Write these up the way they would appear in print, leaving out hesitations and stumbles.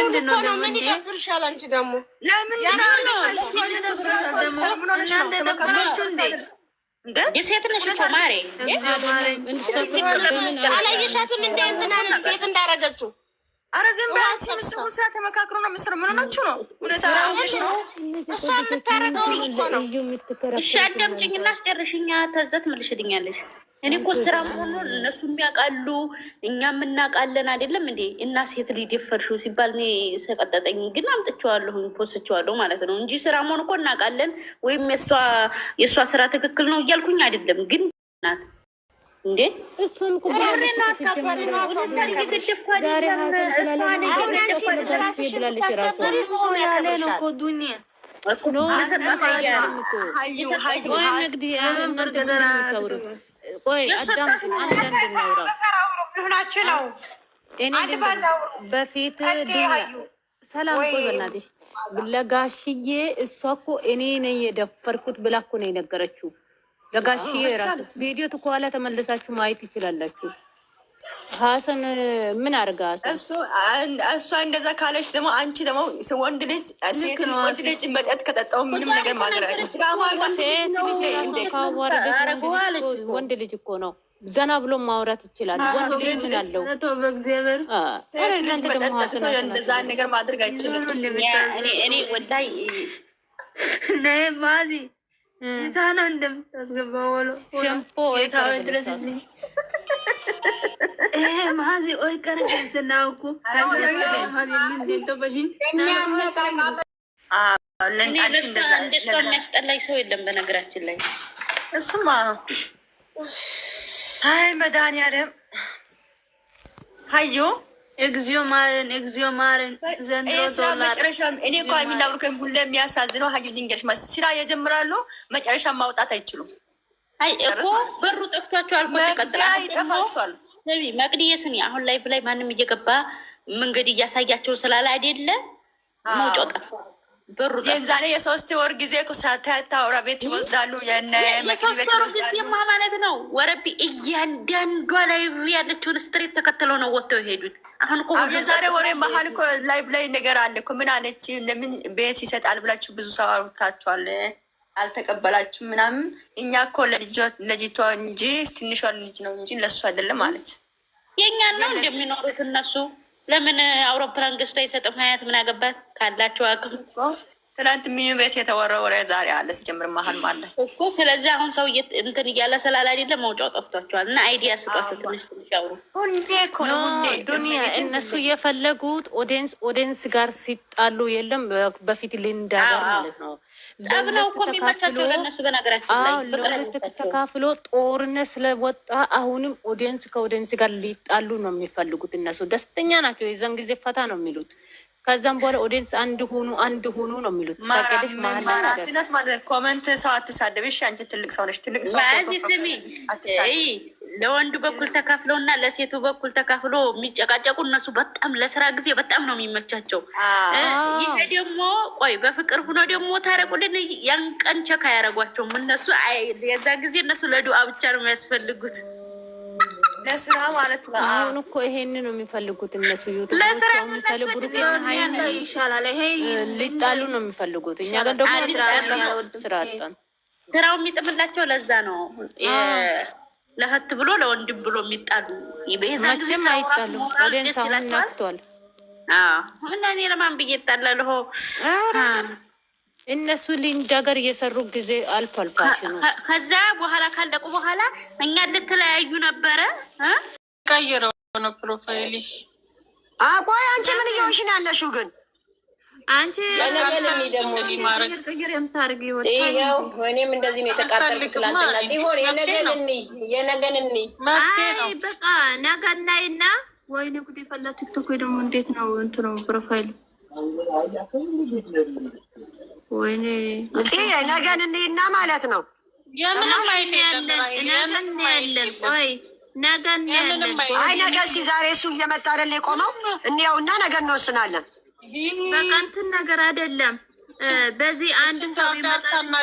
ምንድነው ደግሞ ምን ይደብርሻል? አንቺ ደግሞ ለምን የሴት ነሽ እኮ ማሬ። አላየሻትም እንደ እንትናን ቤት እንዳረገችው? ኧረ ዝም በይ አንቺ። ምስሉ ስራ ተመካክሮ ነው ምስሉ። ምን ሆናችሁ ነው? እሷ የምታረገውን እኮ ነው። እሺ አዳምጪኝ እና አስጨርሽኛ። ተዛ ትመልሽልኛለሽ። እኔ እኮ ስራ መሆኑን እነሱ የሚያውቃሉ እኛም እናውቃለን። አይደለም እንዴ? እና ሴት ልጅ ደፈርሽው ሲባል እኔ ሰቀጠጠኝ። ግን አምጥቼዋለሁኝ ፖስቼዋለሁ ማለት ነው እንጂ ስራ መሆኑ እኮ እናውቃለን። ወይም የእሷ ስራ ትክክል ነው እያልኩኝ አይደለም። ግን ናት እንዴ እሱን ቆይ አዳምጪኝ። አንዳንድ ነው በፊት ሰላም ቆይ በእናትሽ ለጋሽዬ እሷ እኮ እኔ ነኝ የደፈርኩት ብላ እኮ ነው የነገረችው። ለጋሽዬ ራሱ ቪዲዮ ከኋላ ተመልሳችሁ ማየት ይችላላችሁ። ሀሰን ምን አርጋ እሷ እንደዛ ካለች ደግሞ አንቺ ደግሞ ወንድ ልጅ ሴት ወንድ ልጅ መጠጥ ከጠጣው ምንም ነገር ማድረግ ወንድ ልጅ እኮ ነው ዘና ብሎ ማውራት ይችላል። ወንድ ልጅ ምን አለው? እንደዛ ነገር ማድረግ አይችልም። እኔ ወላይ ማዚ ዛና እንደምታስገባው ሸምፖ የታው ድረስ ማዚ ኦይ ቀረሽ ስናውኩ እንደሷ የሚያስጠላኝ ሰው የለም በነገራችን ላይ። እሱማ አይ መድኃኒዓለም ሀዩ እግዚኦ ማረን፣ እግዚኦ ማረን። ዘንድሮ መጨረሻ እኔ እኮ የሚናብሩከኝ ሁሉ የሚያሳዝነው ሀዩ ድንገሽ ስራ የጀምራሉ መጨረሻ ማውጣት አይችሉም። አይ እኮ በሩ ጠፍቷቸዋል እኮ ይቀጥላል፣ ይጠፋቸዋል። መቅድዬ ስሚ፣ አሁን ላይቭ ላይ ማንም እየገባ መንገድ እያሳያቸው ስላለ አይደለ መውጫው ጠፋ፣ በሩ ጠፋ። ዛሬ የሶስት ወር ጊዜ ሳታወራ ቤት ይወስዳሉ። የሶስት ወር ጊዜማ ማለት ነው ወረቢ እያንዳንዷ ላይቭ ያለችውን ስትሬት ተከትለው ነው ወጥተው የሄዱት። አሁን እኮ የዛሬ ወሬ መሀል እኮ ላይቭ ላይ ነገር አለ እኮ። ምን አለች? ለምን ቤት ይሰጣል ብላችሁ ብዙ ሰው አውርታችኋል፣ አልተቀበላችሁ ምናምን። እኛ እኮ ለልጅቷ እንጂ ትንሿ ልጅ ነው እንጂ ለሱ አይደለም ማለት። የእኛ ነው እንደሚኖሩት እነሱ። ለምን አውሮፕላን ገዝቶ አይሰጥም? ሀያት ምን አገባት ካላቸው አቅም። ትናንት ሚኒ ቤት የተወራ ወሬ ዛሬ አለ ሲጀምር መሀል ማለት እኮ። ስለዚህ አሁን ሰው እንትን እያለ ስላለ አይደለም መውጫው ጠፍቷቸዋል። እና አይዲያ ስጧቸው ትንሽ ትንሽ ያውሩ። ሁንዴ እኮ ነው ሁንዴ ዱኒያ እነሱ የፈለጉት ኦዲየንስ ጋር ሲጣሉ የለም በፊት ሊንዳ ጋር ማለት ነው። ጠብነው እኮ የሚመቻቸው ለእነሱ በነገራችን ላይ ለሁለት ተካፍሎ ጦርነት ስለወጣ አሁንም ኦዲየንስ ከኦዲየንስ ጋር ሊጣሉ ነው የሚፈልጉት። እነሱ ደስተኛ ናቸው። የዛን ጊዜ ፈታ ነው የሚሉት። ከዛም በኋላ ኦዲየንስ አንድ ሁኑ ነው የሚሉት። ታቀደሽ ማራቲነት ማለት ኮሜንት ሰው አትሳደብሽ። አንቺ ትልቅ ሰው ነሽ። ትልቅ ሰው ስሚ፣ ለወንዱ በኩል ተካፍሎ እና ለሴቱ በኩል ተካፍሎ የሚጨቃጨቁ እነሱ በጣም ለስራ ጊዜ በጣም ነው የሚመቻቸው። ይሄ ደግሞ ቆይ በፍቅር ሁኖ ደግሞ ታረቁልን ያን ቀን ቸካ አያረጓቸውም እነሱ። የዛ ጊዜ እነሱ ለዱዓ ብቻ ነው የሚያስፈልጉት ለስራ ማለት ነው። አሁን እኮ ይሄን ነው የሚፈልጉት እነሱ። ዩቱብ ለምሳሌ ብሩክ ይሻላል፣ ይሄ ሊጣሉ ነው የሚፈልጉት። እኛ ጋር ደግሞ ስራ አጣን። ስራው የሚጥምላቸው ለዛ ነው። ለህት ብሎ ለወንድም ብሎ የሚጣሉ በዛን ጊዜ አይጣሉ። ኦዲየንስ አሁን ናፍቷል። እና እኔ ለማን ብዬ እጣላለሁ? እነሱ ሊንዳ ጋር እየሰሩ ጊዜ አልፏል ፋሽኑ። ከዛ በኋላ ካለቁ በኋላ እኛ ልትለያዩ ነበረ። ቀይረው ነው ፕሮፋይሊ። ቆይ አንቺ ምን እየሆንሽ ነው ያለሽው? ግን አንቺ ቀይር የምታርግ ይኸው እኔም እንደዚህ ነው የተቃጠልኩት ትላንትና። ሲሆን የነገን አይ በቃ ነገን ላይና ወይኔ ጉዴ ፈላ። ቲክቶክ ወይ ደግሞ እንዴት ነው እንትኑ ፕሮፋይል ወይኔ ነገን እንሂድና ማለት ነው። ቆይ ነገን ያለን አይ ነገ እስኪ ዛሬ እሱ እየመጣ አይደል የቆመው እንየውና ነገ እንወስናለን። በቃ እንትን ነገር አይደለም። በዚህ አንድ ሰው ይመጣልና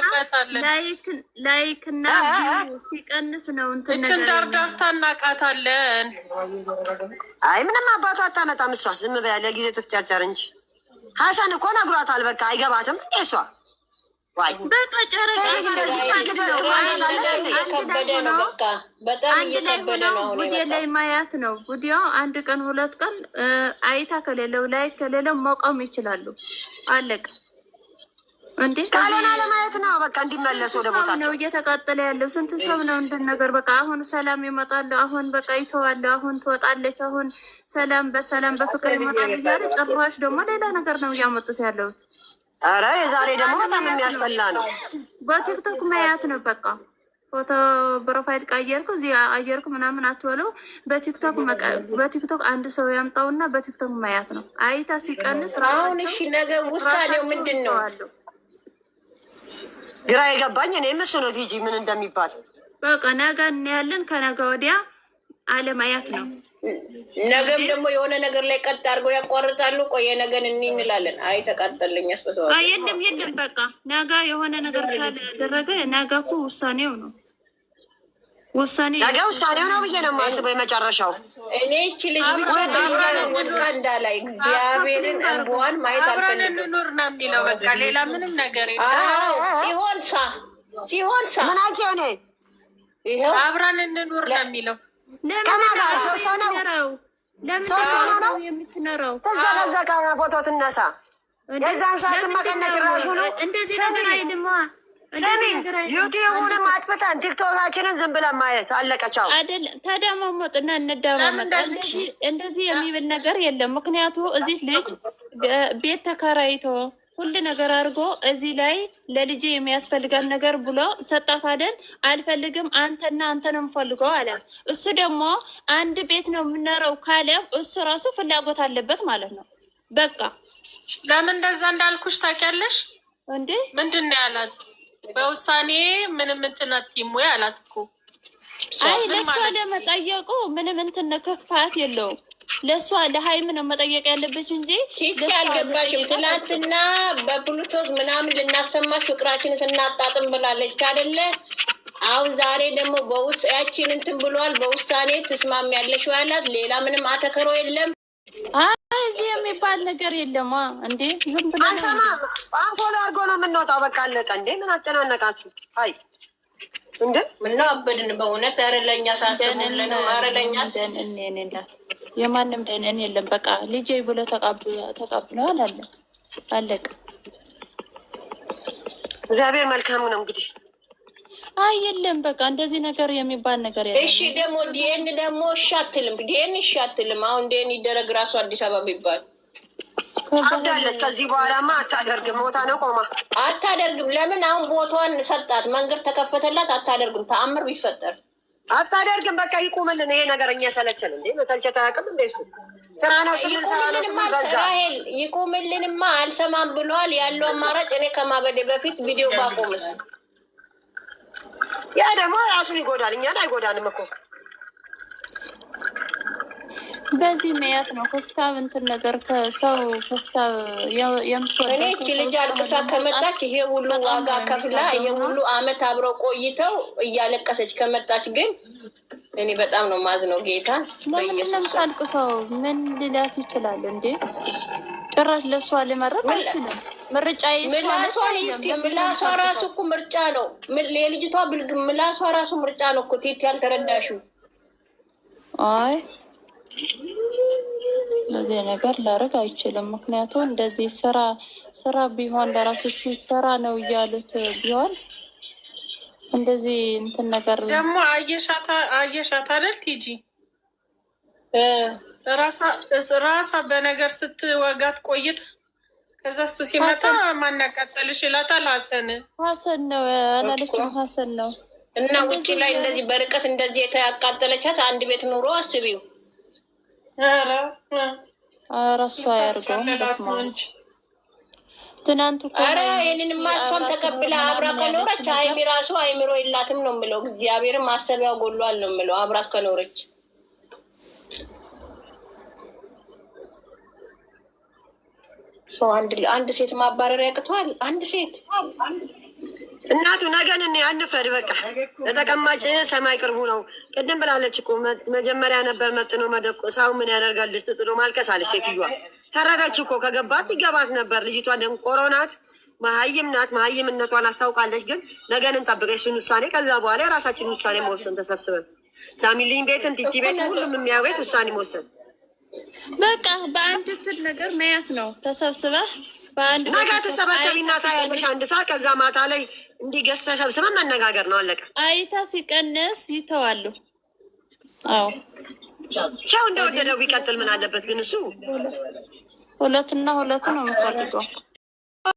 ላይክ እና ሲቀንስ ነው እንትን ነገር ዳርዳርታ እናቃታለን። አይ ምንም አባቷ አታመጣም እሷ ዝም በያ ለጊዜ ትፍጨርጨር እንጂ ሀሰን እኮ ነግሯታል። በቃ አይገባትም እሷ ዋይ በቃ ጨረቃ ቡዲዮ ላይ ማያት ነው። ቡዲዮ አንድ ቀን 2 ቀን አይታ ከሌለው ላይ ከሌለው መቆም ይችላሉ። አለቀ እንዴ ካልሆነ ለማየት ነው። በቃ እንዲመለሱ ወደ ቦታቸው ነው እየተቃጠለ ያለው። ስንት ሰው ነው እንደ ነገር በቃ አሁን ሰላም ይመጣል፣ አሁን በቃ ይተዋል፣ አሁን ትወጣለች፣ አሁን ሰላም በሰላም በፍቅር ይመጣል እያለ ጭራሽ ደግሞ ሌላ ነገር ነው እያመጡት ያለሁት። አረ የዛሬ ደግሞ በጣም የሚያስጠላ ነው። በቲክቶክ ማያት ነው በቃ ፎቶ ፕሮፋይል ቀየርኩ እዚህ አየርኩ ምናምን አትወለው። በቲክቶክ አንድ ሰው ያምጣውና በቲክቶክ ማያት ነው። አይታ ሲቀንስ አሁን እሺ ነገር ውሳኔው ምንድን ነው? ግራ የገባኝ እኔም እሱ ነው። ቲጂ ምን እንደሚባል በቃ ነገ እናያለን። ከነገ ወዲያ አለማያት ነው። ነገም ደግሞ የሆነ ነገር ላይ ቀጥ አድርገው ያቋርጣሉ። ቆየ ነገን እንላለን። አይ ተቃጠለኝ ያስበሰዋል። የለም በቃ ነገ የሆነ ነገር ካላደረገ ነገ እኮ ውሳኔው ነው። ነገ ውሳኔው ነው ብዬ ነው የማስበው። የመጨረሻው እኔ እቺ ልጅ ብቻ ወድቃ እንዳላይ እግዚአብሔርን እንቧን ማየት አልፈልግም። ኑር ነው የሚለው በቃ ሌላ ምንም ነገር የለም። ሲሆን ሳ ምናቸው ነ ይኸው አብረን እንኑር ነው የሚለው ከማጋ ሶስት ሆነው ነው የምትኖረው። ከዛ ፎቶ ትነሳ የዛን ሰዓት መቀነጭ ራሹ ነው። እንደዚህ ነገር አይልማ። ስሚ ዩቲዩብንም አጥፍተን ቲክቶካችንን ዝም ብለን ማየት አለቀቻው። ተደማመጥና እንደማመጥ እንደዚህ የሚብል ነገር የለም። ምክንያቱ እዚህ ልጅ ቤት ተከራይቶ ሁሉ ነገር አድርጎ እዚህ ላይ ለልጄ የሚያስፈልጋል ነገር ብሎ ሰጣት አይደል? አልፈልግም አንተና አንተን የምፈልገው አለ። እሱ ደግሞ አንድ ቤት ነው የምንኖረው ካለ እሱ ራሱ ፍላጎት አለበት ማለት ነው። በቃ ለምን እንደዛ እንዳልኩሽ ታውቂያለሽ እንዴ? ምንድን ነው ያላት? በውሳኔ ምንም እንትን አትይም ወይ አላት እኮ። አይ ለሷ ለመጠየቁ ምንም እንትን ክፋት የለውም። ለሷ ለሀይም ነው መጠየቅ ያለበች እንጂ ቲቲ አልገባሽም። ትላንትና በብሉቶዝ ምናምን ልናሰማሽ ፍቅራችንን ስናጣጥም ብላለች አይደለ? አሁን ዛሬ ደግሞ በውስጥ ያቺን እንትን ብሏል። በውሳኔ ትስማሚያለሽ ያላት ሌላ ምንም አተከሮ የለም። እዚህ የሚባል ነገር የለማ እንዴ? ዝም ብለን አንሰማ አንፎሎ አድርጎ ነው የምንወጣው። በቃ አለቀ እንዴ? ምን አጨናነቃችሁ? አይ እንዴ ምነው አበድን በእውነት። ኧረ ለእኛ ሳስቡልን። ኧረ ለእኛ የማንም ደህንን የለም። በቃ ልጄ ብሎ ተቀብለዋል አለ አለቀ። እግዚአብሔር መልካሙ ነው እንግዲህ። አይ የለም በቃ እንደዚህ ነገር የሚባል ነገር የለም። እሺ ደግሞ ዲኤን ደግሞ እሺ አትልም። ዲኤን እሺ አትልም። አሁን ዲኤን ይደረግ ራሱ አዲስ አበባ የሚባል አብዳለች። ከዚህ በኋላማ አታደርግም። ቦታ ነው ቆማ አታደርግም። ለምን አሁን ቦታዋን ሰጣት፣ መንገድ ተከፈተላት። አታደርግም። ተአምር ቢፈጠር አታደርግም። በቃ ይቁምልን ይሄ ነገር። እኛ ሰለቸን እንዴ? መሰልቸት አያውቅም እንዴ? እሱ ስራ ነው ስንል ስራ ነው ስንል በዛ ይቁምልንማ አልሰማም ብሏል። ያለው አማራጭ እኔ ከማበዴ በፊት ቪዲዮ ባቆምስ ያ ደግሞ ራሱን ይጎዳል። እኛን አይጎዳንም እኮ በዚህ መያት ነው ከስታብ እንትን ነገር ከሰው ከስታብ የምትወደው እኔ እቺ ልጅ አልቅሳ ከመጣች ይሄ ሁሉ ዋጋ ከፍላ ይሄ ሁሉ አመት አብረው ቆይተው እያለቀሰች ከመጣች ግን እኔ በጣም ነው ማዝነው። ጌታ በኢየሱስ አልቅሰው ምን ሊላት ይችላል እንዴ? ጭራሽ ለሷ ሊመረጥ አይችልም። ምርጫ ምላሷን እስቲ ምላሷ ራሱ እኮ ምርጫ ነው። የልጅቷ ብልግ ምላሷ ራሱ ምርጫ ነው እኮ ቲቲ ያልተረዳሽው። አይ ለዚህ ነገር ላደርግ አይችልም። ምክንያቱም እንደዚህ ስራ ቢሆን ለራሱ ስራ ነው እያሉት ቢሆን እንደዚህ እንትን ነገር ደግሞ አየሻት አይደል ቲጂ ራሷ በነገር ስትወጋት ቆይታ ከዛ እሱ ሲመጣ ማናቃጠልሽ ይላታል። ሀሰን ነው አላለችም? ሀሰን ነው እና ውጭ ላይ እንደዚህ በርቀት እንደዚህ የተያቃጠለቻት አንድ ቤት ኑሮ አስቢው። እረሷ ያርገው ትናንት እኮ ኧረ ይህንንማ እሷም ተቀብላ አብራ ከኖረች ሀይሚ ራሱ አይምሮ የላትም ነው የምለው። እግዚአብሔርም ማሰቢያው ጎሏል ነው የምለው አብራት ከኖረች። ሰው አንድ ሴት ማባረር ያቅተዋል። አንድ ሴት እናቱ ነገን እኔ አንፍረድ። በቃ ለተቀማጭ ሰማይ ቅርቡ ነው። ቅድም ብላለች እኮ መጀመሪያ ነበር መጥኖ መደቆ ሰው ምን ያደርጋል? ድስት ጥሎ ማልቀስ አለች ሴትዮዋ። ተረጋች እኮ ከገባት ይገባት ነበር። ልጅቷ ደንቆሮ ናት፣ መሀይም ናት። መሀይምነቷን አስታውቃለች። ግን ነገን እንጠብቅ እሱን ውሳኔ። ከዛ በኋላ የራሳችን ውሳኔ መወሰን ተሰብስበን ሳሚልኝ ቤትን ቲቲ ቤት ሁሉም የሚያው ቤት ውሳኔ መወሰን በቃ በአንድ ትል ነገር መያት ነው። ተሰብስበህ በአንድ ነገ ተሰበሰቢና ታያለሽ አንድ ሰዓት። ከዛ ማታ ላይ እንዲገዝ ተሰብስበን መነጋገር ነው። አለቀ። አይታ ሲቀንስ ይተዋሉ። አዎ ቻው እንደወደደው ቢቀጥል ምን አለበት? ግን እሱ ሁለትና ሁለት ነው የምፈልገው።